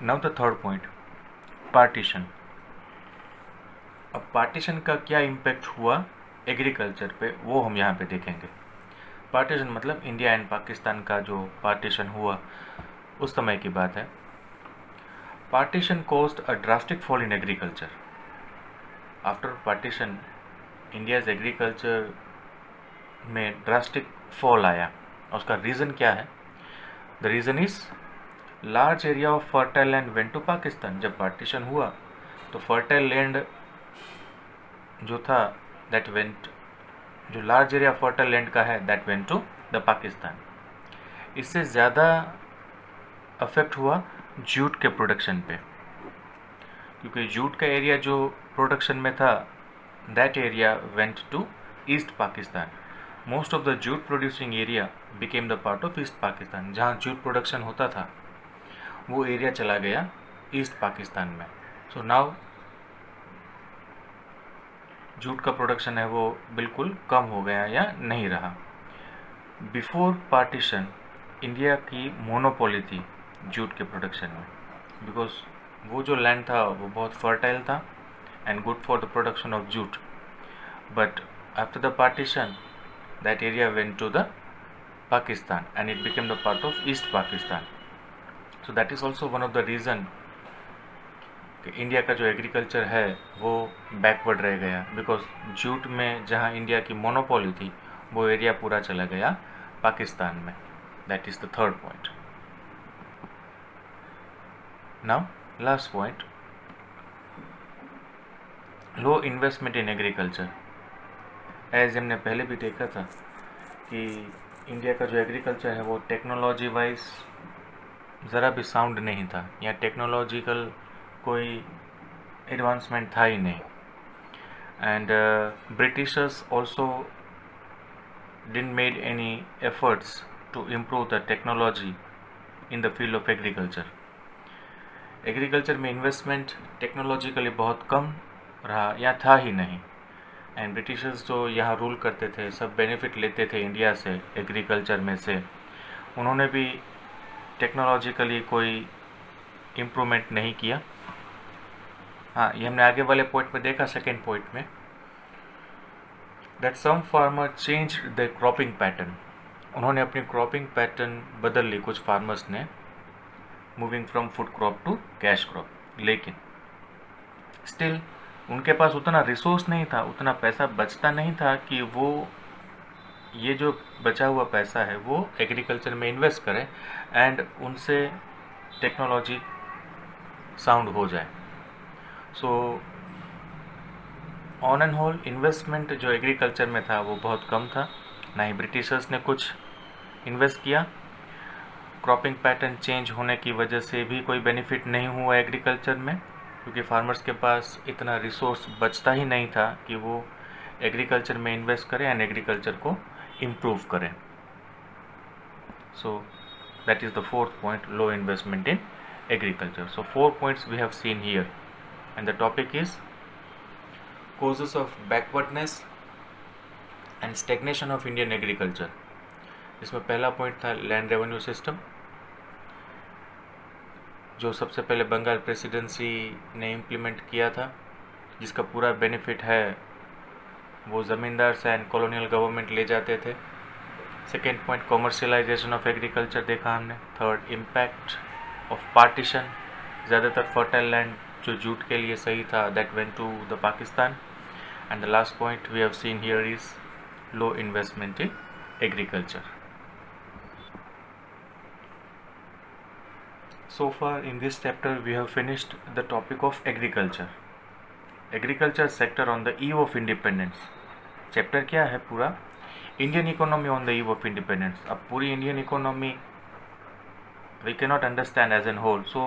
Now the third point, partition. अब partition का क्या इम्पैक्ट हुआ एग्रीकल्चर पे, वो हम यहाँ पे देखेंगे। पार्टीशन मतलब इंडिया एंड पाकिस्तान का जो पार्टीशन हुआ उस समय की बात है। Partition caused a drastic fall in agriculture. After partition India's agriculture में ड्रास्टिक फॉल आया। उसका रीज़न क्या है? The reason is large area of fertile land went to Pakistan. जब पार्टीशन हुआ तो फर्टाइल लैंड जो था दैट वेंट, जो लार्ज एरिया फर्टाइल लैंड का है that went to the Pakistan. इससे ज़्यादा अफेक्ट हुआ जूट के प्रोडक्शन पे, क्योंकि जूट का एरिया जो प्रोडक्शन में था that area went to east Pakistan. Most of the jute producing area became the part of east Pakistan. जहाँ जूट प्रोडक्शन होता था वो एरिया चला गया ईस्ट पाकिस्तान में। सो नाउ जूट का प्रोडक्शन है वो बिल्कुल कम हो गया या नहीं रहा। बिफोर पार्टीशन इंडिया की मोनोपोली थी जूट के प्रोडक्शन में, बिकॉज वो जो लैंड था वो बहुत फर्टाइल था and good for the production of jute. But after the partition that area went to the Pakistan and it became the part of east Pakistan. So that is also one of the reason कि India का जो agriculture है वो backward रह गया, because jute में जहाँ India की मोनोपोली थी वो एरिया पूरा चला गया पाकिस्तान में। That is the third point. Now last point, low investment in agriculture. As हमने पहले भी देखा था कि इंडिया का जो एग्रीकल्चर है वो टेक्नोलॉजी वाइज ज़रा भी साउंड नहीं था, या टेक्नोलॉजिकल कोई एडवांसमेंट था ही नहीं। And Britishers also didn't made any efforts to improve the technology in the field of agriculture. Agriculture में इन्वेस्टमेंट टेक्नोलॉजिकली बहुत कम रहा या था ही नहीं। एंड ब्रिटिशर्स जो यहाँ रूल करते थे, सब बेनिफिट लेते थे इंडिया से एग्रीकल्चर में से, उन्होंने भी टेक्नोलॉजिकली कोई इम्प्रूवमेंट नहीं किया। हाँ, ये हमने आगे वाले पॉइंट में देखा, सेकेंड पॉइंट में, that some farmer change the cropping pattern. उन्होंने अपनी क्रॉपिंग पैटर्न बदल ली कुछ फार्मर्स ने, moving from food crop to cash crop. लेकिन स्टिल उनके पास उतना रिसोर्स नहीं था, उतना पैसा बचता नहीं था कि वो ये जो बचा हुआ पैसा है वो एग्रीकल्चर में इन्वेस्ट करें एंड उनसे टेक्नोलॉजी साउंड हो जाए। So on and whole investment जो एग्रीकल्चर में था वो बहुत कम था, ना ही ब्रिटिशर्स ने कुछ इन्वेस्ट किया। क्रॉपिंग पैटर्न चेंज होने की वजह से भी कोई बेनिफिट नहीं हुआ एग्रीकल्चर में, क्योंकि फार्मर्स के पास इतना रिसोर्स बचता ही नहीं था कि वो एग्रीकल्चर में इन्वेस्ट करें एंड एग्रीकल्चर को इम्प्रूव करें। सो that is the fourth point, low investment in agriculture. So 4 points we have seen here, and the topic is causes of backwardness and stagnation of Indian agriculture. इसमें पहला point था land revenue system, जो सबसे पहले Bengal presidency ने implement किया था, जिसका पूरा बेनिफिट है वो ज़मींदार से एंड कॉलोनियल गवर्नमेंट ले जाते थे। Second point, commercialisation of agriculture देखा हमने। थर्ड, इम्पैक्ट ऑफ पार्टीशन, ज़्यादातर फर्टाइल लैंड जो जूट के लिए सही था that went to the Pakistan. And the last point we have seen here is low investment in agriculture. So far in this chapter we have finished the topic of agriculture. Agriculture sector on the eve of independence. Chapter क्या है पूरा? Indian economy on the eve of independence. अब पूरी Indian economy we cannot understand as a whole. So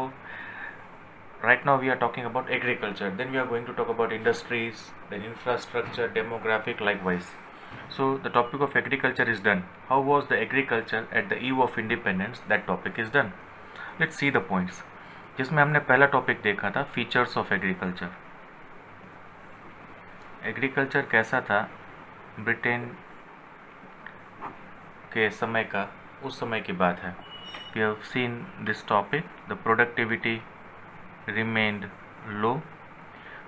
right now we are talking about agriculture. Then we are going to talk about industries, then infrastructure, demographic, likewise. So the topic of agriculture is done. How was the agriculture at the eve of independence? That topic is done. Let's see the points, जिसमें हमने पहला topic देखा था features of agriculture. Agriculture कैसा था Britain के समय का, उस समय की बात है. We have seen this topic, the productivity, remained low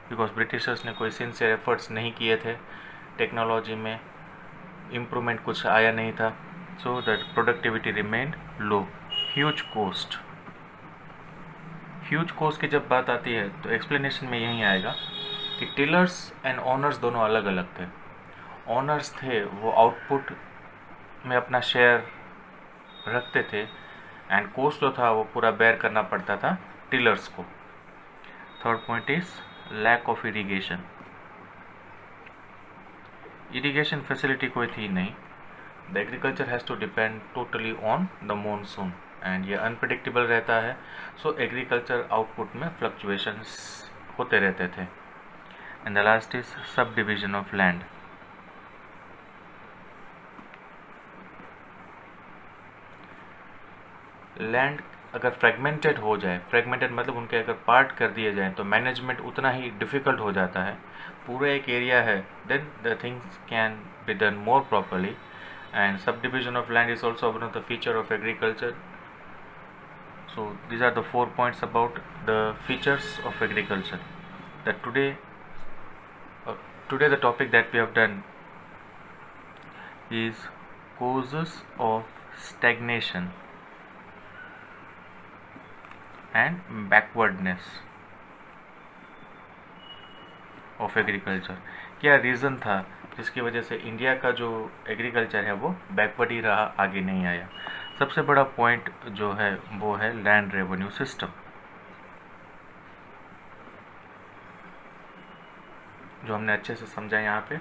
because Britishers ने कोई सिंसियर एफर्ट्स नहीं किए थे, टेक्नोलॉजी में इम्प्रूवमेंट कुछ आया नहीं था, so that productivity remained low. Huge cost की जब बात आती है तो एक्सप्लेनेशन में यही आएगा कि टिलर्स एंड ऑनर्स दोनों अलग अलग थे। ऑनर्स थे वो आउटपुट में अपना शेयर रखते थे एंड कोस्ट जो था वो पूरा बेयर करना पड़ता था टिलर्स को। Third point is lack of irrigation. Irrigation facility कोई थी नहीं। The agriculture has to depend totally on the monsoon and ये अनप्रिडिक्टेबल रहता है, सो एग्रीकल्चर आउटपुट में फ्लक्चुएशंस होते रहते थे। And the last is sub division of land. Land अगर फ्रेगमेंटेड हो जाए, फ्रेगमेंटेड मतलब उनके अगर पार्ट कर दिए जाएँ तो मैनेजमेंट उतना ही डिफ़िकल्ट हो जाता है। पूरा एक एरिया है, then the things can be done more properly and sub division of land is also one of the feature of agriculture. So these are the 4 points about the features of agriculture. That today the topic that we have done is causes of stagnation and backwardness of agriculture. क्या reason था जिसकी वजह से India का जो agriculture है वो backward ही रहा, आगे नहीं आया? सबसे बड़ा पॉइंट जो है वो है लैंड रेवेन्यू सिस्टम, जो हमने अच्छे से समझा यहाँ पे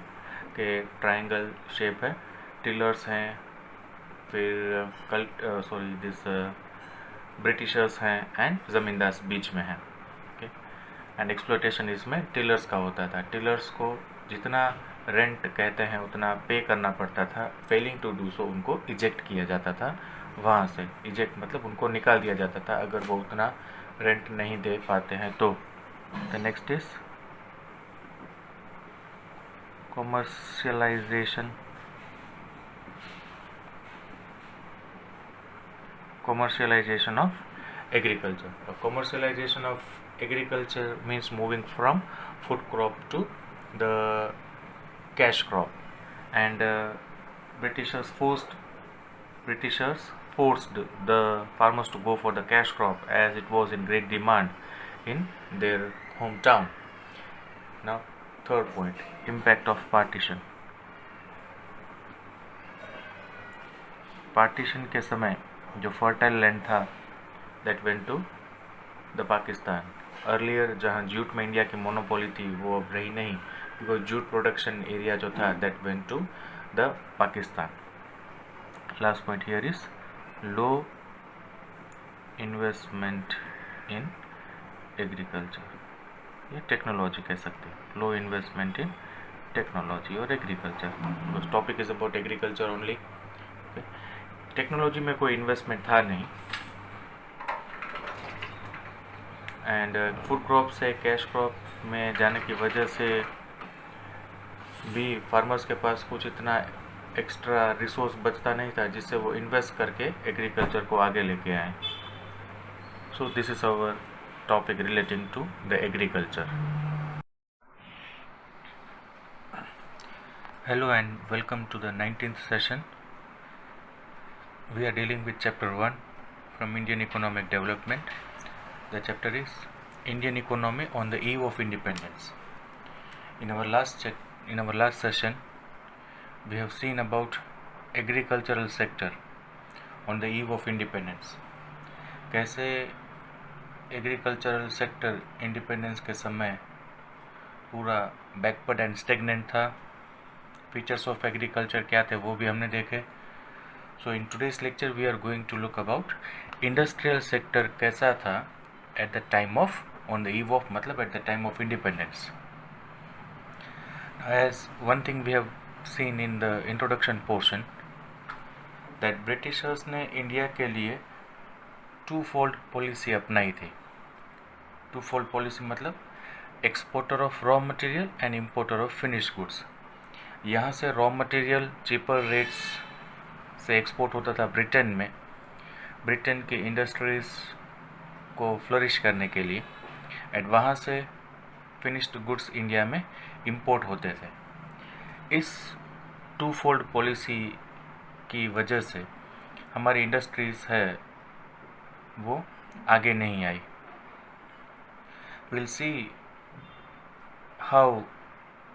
कि ट्रायंगल शेप है, टिलर्स हैं, फिर ब्रिटिशर्स हैं एंड ज़मींदार बीच में हैं। ओके, एंड एक्सप्लोटेशन इसमें टिलर्स का होता था। टिलर्स को जितना रेंट कहते हैं उतना पे करना पड़ता था, फेलिंग टू डू सो उनको इजेक्ट किया जाता था वहाँ से। इजेक्ट मतलब उनको निकाल दिया जाता था अगर वो उतना रेंट नहीं दे पाते हैं तो। The next is commercialization of agriculture. The commercialization of agriculture means moving from food crop to the cash crop, and Britishers forced the farmers to go for the cash crop as it was in great demand in their hometown. Now, third point, impact of partition. Partition के समय जो fertile land था that went to the Pakistan. Earlier जहाँ jute में India की monopoly थी वो अब रही नहीं, बिकॉज जूट प्रोडक्शन एरिया जो था that went to the Pakistan. Last point here is low investment in agriculture या टेक्नोलॉजी कह सकते हैं। लो इन्वेस्टमेंट इन टेक्नोलॉजी और agriculture, because topic is about agriculture only. Technology में कोई इन्वेस्टमेंट था नहीं, एंड फूड क्रॉप से कैश क्रॉप में जाने की वजह से भी फार्मर्स के पास कुछ इतना एक्स्ट्रा रिसोर्स बचता नहीं था जिससे वो इन्वेस्ट करके एग्रीकल्चर को आगे लेके आए। So this is our topic relating to the agriculture. Hello and welcome to the 19th session. We are dealing with chapter 1 from Indian economic development. The chapter is Indian economy on the eve of independence. In our last session we have seen about agricultural sector on the eve of independence. कैसे agricultural sector independence के समय पूरा backward and stagnant था। Features of agriculture क्या थे वो भी हमने देखे। So in today's lecture we are going to look about industrial sector कैसा था at the time of, on the eve of मतलब at the time of independence. As one thing we have seen in the introduction portion that Britishers ने India के लिए two-fold policy अपनाई थी। two-fold policy मतलब exporter of raw material and importer of finished goods। यहाँ से raw material cheaper rates से export होता था ब्रिटेन में, ब्रिटेन की इंडस्ट्रीज़ को फ्लरिश करने के लिए, एंड वहाँ से फिनिश्ड गुड्स इंडिया में इंपोर्ट होते थे। इस टू फोल्ड पॉलिसी की वजह से हमारी इंडस्ट्रीज़ है वो आगे नहीं आई। विल सी हाउ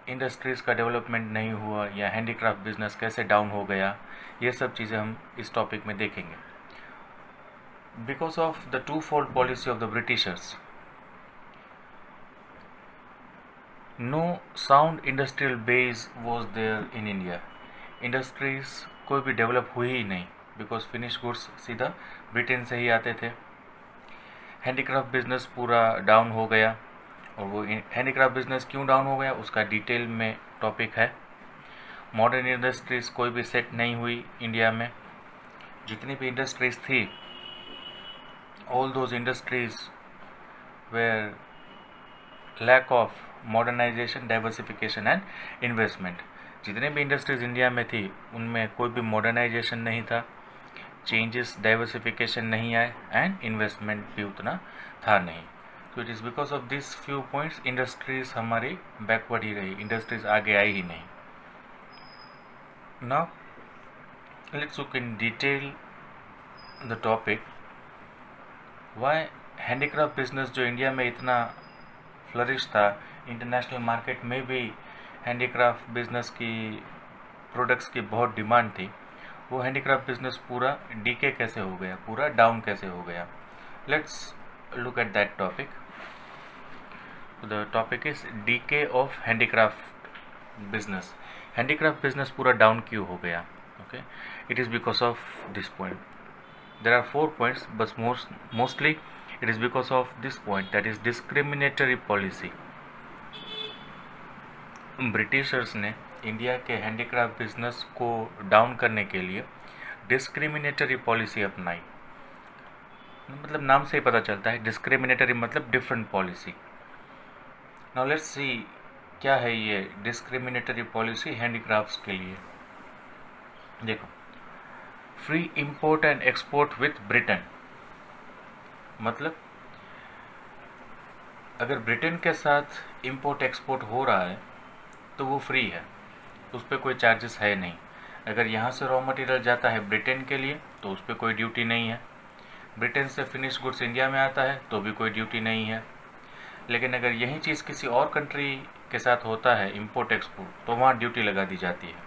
इंडस्ट्रीज़ का डेवलपमेंट नहीं हुआ या हैंडीक्राफ्ट बिजनेस कैसे डाउन हो गया, ये सब चीज़ें हम इस टॉपिक में देखेंगे। Because of the two fold policy of the Britishers, no sound industrial base was there in India. Industries कोई भी डेवलप हुई ही नहीं, बिकॉज फिनिश गुड्स सीधा ब्रिटेन से ही आते थे। हैंडीक्राफ्ट बिजनेस पूरा डाउन हो गया, और वो हैंडीक्राफ्ट बिजनेस क्यों डाउन हो गया उसका डिटेल में टॉपिक है। मॉडर्न इंडस्ट्रीज़ कोई भी सेट नहीं हुई इंडिया में। जितनी भी इंडस्ट्रीज़ थी, all those industries were lack of modernisation, diversification and investment. जितने भी इंडस्ट्रीज़ इंडिया में थी उनमें कोई भी मॉडर्नाइजेशन नहीं था, चेंजेस, डाइवर्सिफिकेशन नहीं आए एंड इन्वेस्टमेंट भी उतना था नहीं। तो it is because of this few points industries हमारी बैकवर्ड ही रही, इंडस्ट्रीज़ आगे आई ही नहीं। Now let's look in detail the topic why handicraft business जो इंडिया में इतना फ्लरिश था, इंटरनेशनल मार्केट में भी हैंडीक्राफ्ट बिजनेस की प्रोडक्ट्स की बहुत डिमांड थी, वो हैंडीक्राफ्ट बिजनेस पूरा डीके कैसे हो गया, पूरा डाउन कैसे हो गया। Let's look at that topic. The topic is decay of handicraft business. Handicraft business पूरा डाउन क्यों हो गया? Okay, it is because of this point. There are 4 points, but mostly it is because of this point, that is discriminatory policy. Britishers ने India के handicraft business को down करने के लिए डिस्क्रिमिनेटरी पॉलिसी अपनाई। मतलब नाम से ही पता चलता है, डिस्क्रिमिनेटरी मतलब different policy. Now let's see क्या है ये डिस्क्रिमिनेटरी पॉलिसी हैंडीक्राफ्ट्स के लिए। देखो, free import and export with Britain, मतलब अगर ब्रिटेन के साथ इंपोर्ट एक्सपोर्ट हो रहा है तो वो फ्री है, उस पर कोई चार्जेस है नहीं। अगर यहाँ से रॉ मटेरियल जाता है ब्रिटेन के लिए तो उस पर कोई ड्यूटी नहीं है। ब्रिटेन से फिनिश गुड्स इंडिया में आता है तो भी कोई ड्यूटी नहीं है। लेकिन अगर यही चीज़ किसी और कंट्री के साथ होता है इंपोर्ट एक्सपोर्ट, तो वहाँ ड्यूटी लगा दी जाती है।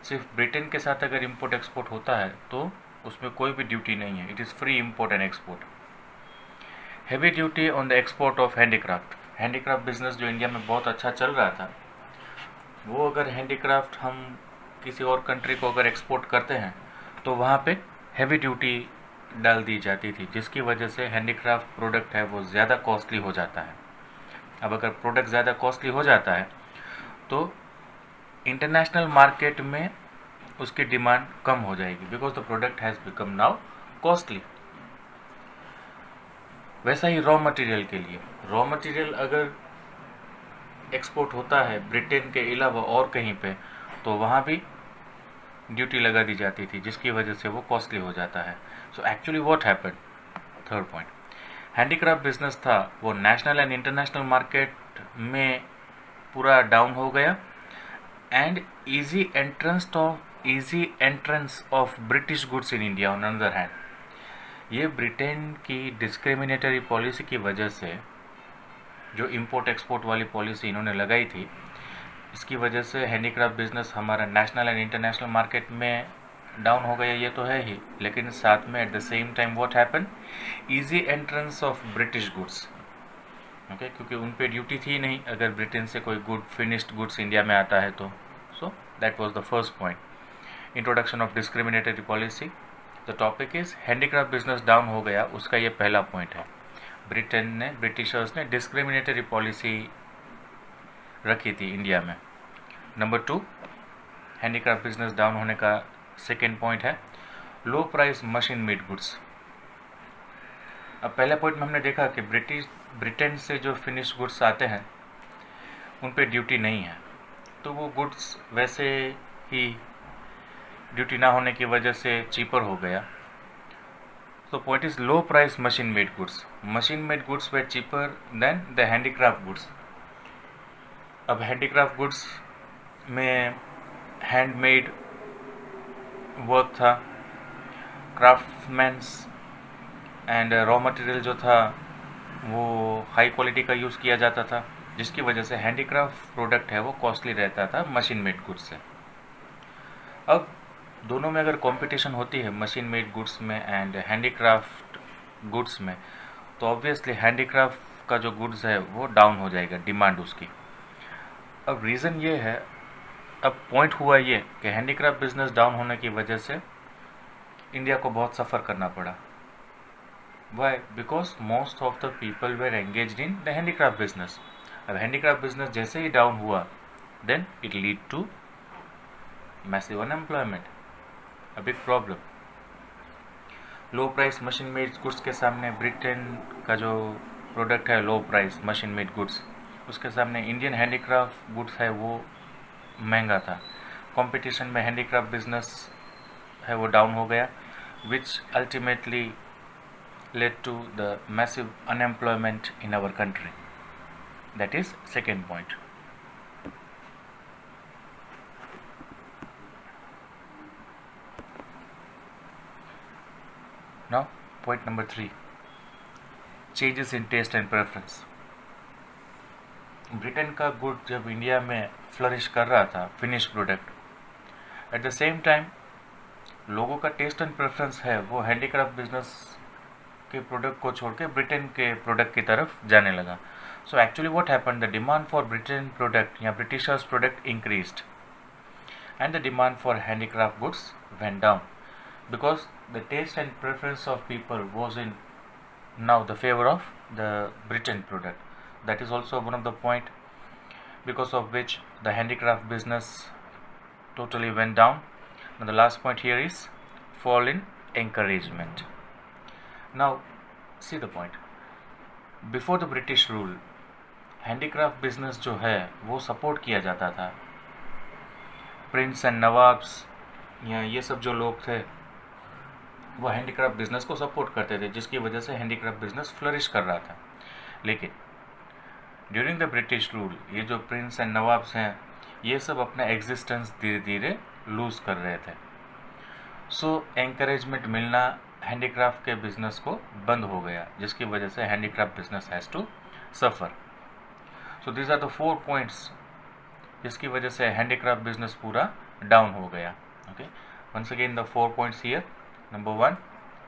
सिर्फ ब्रिटेन के साथ अगर इंपोर्ट एक्सपोर्ट होता है तो उसमें कोई भी ड्यूटी नहीं है। It is free import and export. Heavy duty on the export of handicraft. Handicraft business जो इंडिया में बहुत अच्छा चल रहा था, वो अगर हैंडीक्राफ्ट हम किसी और कंट्री को अगर एक्सपोर्ट करते हैं तो वहाँ पे हैवी ड्यूटी डाल दी जाती थी, जिसकी वजह से हैंडीक्राफ्ट प्रोडक्ट है वो ज़्यादा कॉस्टली हो जाता है। अब अगर प्रोडक्ट ज़्यादा कॉस्टली हो जाता है तो इंटरनेशनल मार्केट में उसकी डिमांड कम हो जाएगी, because the product has become now costly. वैसा ही रॉ मटेरियल के लिए, रॉ मटेरियल अगर एक्सपोर्ट होता है ब्रिटेन के अलावा और कहीं पे, तो वहाँ भी ड्यूटी लगा दी जाती थी, जिसकी वजह से वो कॉस्टली हो जाता है। सो actually what happened, third point, handicraft business था वो नेशनल एंड इंटरनेशनल मार्केट में पूरा डाउन हो गया, and easy entrance of British goods in India on another hand. ये ब्रिटेन की डिस्क्रिमिनेटरी पॉलिसी की वजह से, जो इंपोर्ट एक्सपोर्ट वाली पॉलिसी इन्होंने लगाई थी, इसकी वजह से हैंडीक्राफ्ट बिजनेस हमारा नेशनल एंड इंटरनेशनल मार्केट में डाउन हो गया, ये तो है ही, लेकिन साथ में at the same time what happen, easy entrance of British goods. Okay, क्योंकि उन पे ड्यूटी थी नहीं अगर ब्रिटेन से कोई गुड फिनिश्ड गुड्स इंडिया में आता है तो। So that was the first point, introduction of discriminatory policy. The topic is handicraft business down हो गया, उसका ये पहला पॉइंट है। ब्रिटिशर्स ने डिस्क्रिमिनेटरी पॉलिसी रखी थी इंडिया में। नंबर 2, हैंडीक्राफ्ट बिजनेस डाउन होने का सेकेंड पॉइंट है low price machine made goods. अब पहले पॉइंट में हमने देखा कि ब्रिटेन से जो फिनिश गुड्स आते हैं उन पे ड्यूटी नहीं है, तो वो गुड्स वैसे ही ड्यूटी ना होने की वजह से चीपर हो गया। तो point is low price machine made goods. Machine made goods were cheaper than the handicraft goods. अब हैंडीक्राफ्ट गुड्स में हैंडमेड वर्क था, क्राफ्टमैन्स एंड रॉ मटेरियल जो था वो हाई क्वालिटी का यूज़ किया जाता था, जिसकी वजह से हैंडीक्राफ्ट प्रोडक्ट है वो कॉस्टली रहता था मशीन मेड गुड्स से. अब दोनों में अगर कंपटीशन होती है मशीन मेड गुड्स में एंड हैंडीक्राफ्ट गुड्स में, तो ऑब्वियसली हैंडीक्राफ्ट का जो गुड्स है वो डाउन हो जाएगा, डिमांड उसकी. अब रीज़न ये है, अब पॉइंट हुआ ये कि हैंडीक्राफ्ट बिजनेस डाउन होने की वजह से इंडिया को बहुत सफ़र करना पड़ा. Why? Because most of the people were engaged in the handicraft business. अब हैंडीक्राफ्ट बिजनेस जैसे ही डाउन हुआ, then it lead to massive unemployment, a big problem. Low price machine made goods के सामने ब्रिटेन का जो प्रोडक्ट है low price machine made goods, उसके सामने इंडियन हैंडीक्राफ्ट गुड्स है वो महंगा था. कंपटीशन में हैंडीक्राफ्ट बिजनेस है वो डाउन हो गया, which ultimately led to the massive unemployment in our country. That is second point. Now point number 3, changes in taste and preference. Britain का गुड जब इंडिया में फ्लरिश कर रहा था, finish product, at the same time लोगों का test and preference है वो हैंडीक्राफ्ट बिजनेस के प्रोडक्ट को छोड़ के ब्रिटेन के प्रोडक्ट की तरफ जाने लगा. So actually what happened, the demand for Britain product या Britishers product increased and the demand for handicraft goods went down, because the taste and preference of people was in now the favour of the Britain product. That is also one of the point because of which the handicraft business totally went down. Now the last point here is fall in encouragement. Now see the point, before the British rule handicraft business जो है वो support किया जाता था. Prince and nawabs या ये सब जो लोग थे वो हैंडीक्राफ्ट बिजनेस को सपोर्ट करते थे, जिसकी वजह से हैंडीक्राफ्ट बिजनेस फ्लरिश कर रहा था. लेकिन ड्यूरिंग द ब्रिटिश रूल ये जो प्रिंस एंड नवाब्स हैं ये सब अपना एग्जिस्टेंस धीरे धीरे लूज कर रहे थे. सो एंकरेजमेंट मिलना हैंडीक्राफ्ट के बिजनेस को बंद हो गया, जिसकी वजह से handicraft business has to suffer. So these are the 4 points जिसकी वजह से हैंडीक्राफ्ट बिजनेस पूरा डाउन हो गया. Okay, once again the 4 points here. Number 1,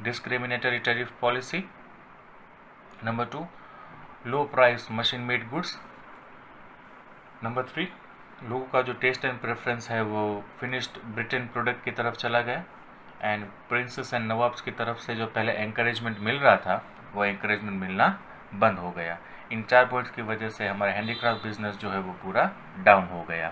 discriminatory tariff policy. Number 2, low price machine made goods. Number 3, लोगों का जो टेस्ट एंड प्रेफरेंस है वो फिनिश्ड ब्रिटेन प्रोडक्ट की तरफ चला गया एंड प्रिंसेस एंड नवाब्स की तरफ से जो पहले एंकरेजमेंट मिल रहा था वो एंकरेजमेंट मिलना बंद हो गया. इन 4 पॉइंट्स की वजह से हमारा हैंडीक्राफ्ट बिजनेस जो है वो पूरा डाउन हो गया.